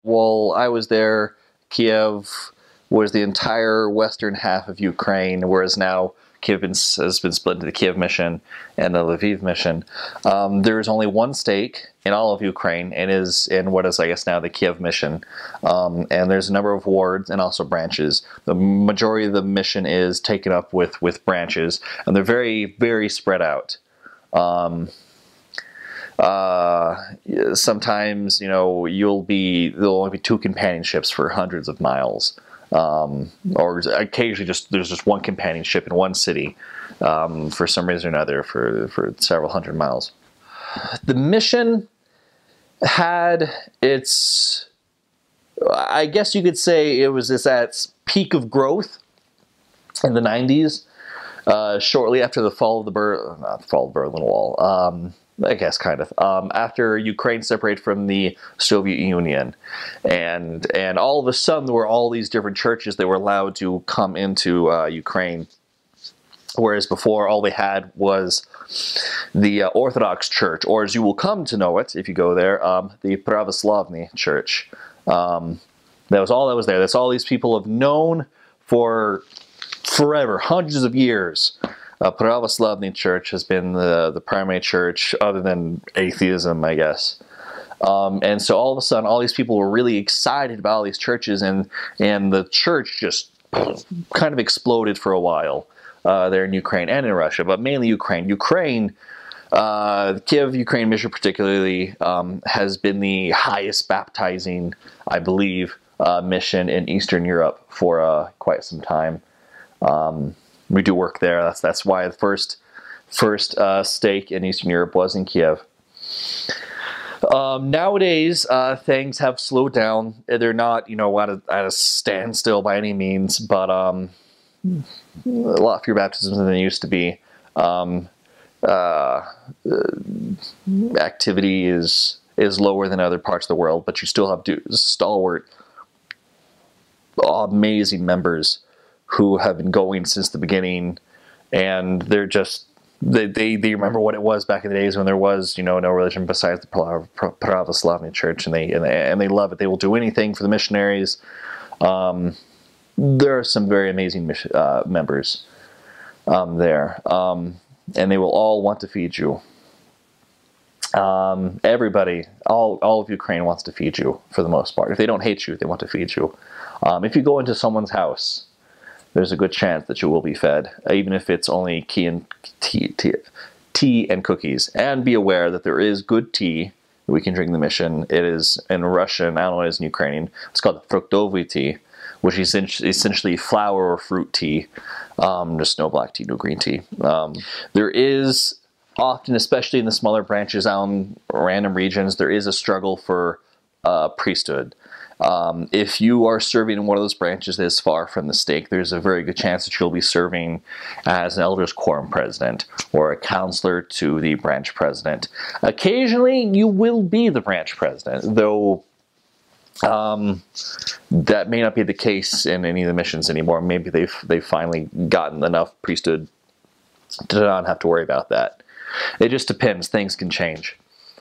Well, I was there. Kiev was the entire western half of Ukraine, whereas now Kiev has been split into the Kiev mission and the Lviv mission. There's only one stake in all of Ukraine, and is in what is, I guess, now the Kiev mission. And there's a number of wards and also branches. The majority of the mission is taken up with branches, and they're very, very spread out. Sometimes, you know, there'll only be 2 companionships for hundreds of miles. Or occasionally there's just one companionship in one city, for some reason or another, for several hundred miles. The mission had its, I guess you could say it was at its peak of growth in the 90s, shortly after the fall of the Berlin Wall. I guess kind of after Ukraine separated from the Soviet Union, and all of a sudden there were all these different churches that were allowed to come into Ukraine, whereas before all they had was the Orthodox Church, or as you will come to know it if you go there, the Pravoslavny Church. That was all that was there. That's all these people have known for forever, hundreds of years. Pravoslavny Church has been the primary church, other than atheism, I guess. And so all of a sudden, all these people were really excited about all these churches, and the church just kind of exploded for a while there in Ukraine and in Russia, but mainly Ukraine. The Kiev Ukraine mission particularly has been the highest baptizing, I believe, mission in Eastern Europe for quite some time. We do work there. That's why the first stake in Eastern Europe was in Kiev. Nowadays, things have slowed down. They're not, you know, at a standstill by any means, but a lot fewer baptisms than there used to be. Activity is lower than other parts of the world, but you still have stalwart, amazing members who have been going since the beginning, and they're just they remember what it was back in the days when there was, you know, no religion besides the Pravoslavny Church, and they love it. They will do anything for the missionaries. There are some very amazing members there, and they will all want to feed you. Everybody, all of Ukraine wants to feed you for the most part. If they don't hate you, they want to feed you. If you go into someone's house, there's a good chance that you will be fed, even if it's only tea and cookies. And be aware that there is good tea that we can drink in the mission. It is in Russian, I don't know what it is in Ukrainian. It's called the fruktovy tea, which is essentially flower or fruit tea. Just no black tea, no green tea. There is often, especially in the smaller branches out in random regions, there is a struggle for priesthood. If you are serving in one of those branches that is far from the stake, there's a very good chance that you'll be serving as an elders quorum president or a counselor to the branch president. Occasionally, you will be the branch president, though that may not be the case in any of the missions anymore. Maybe they've finally gotten enough priesthood to not have to worry about that. It just depends. Things can change.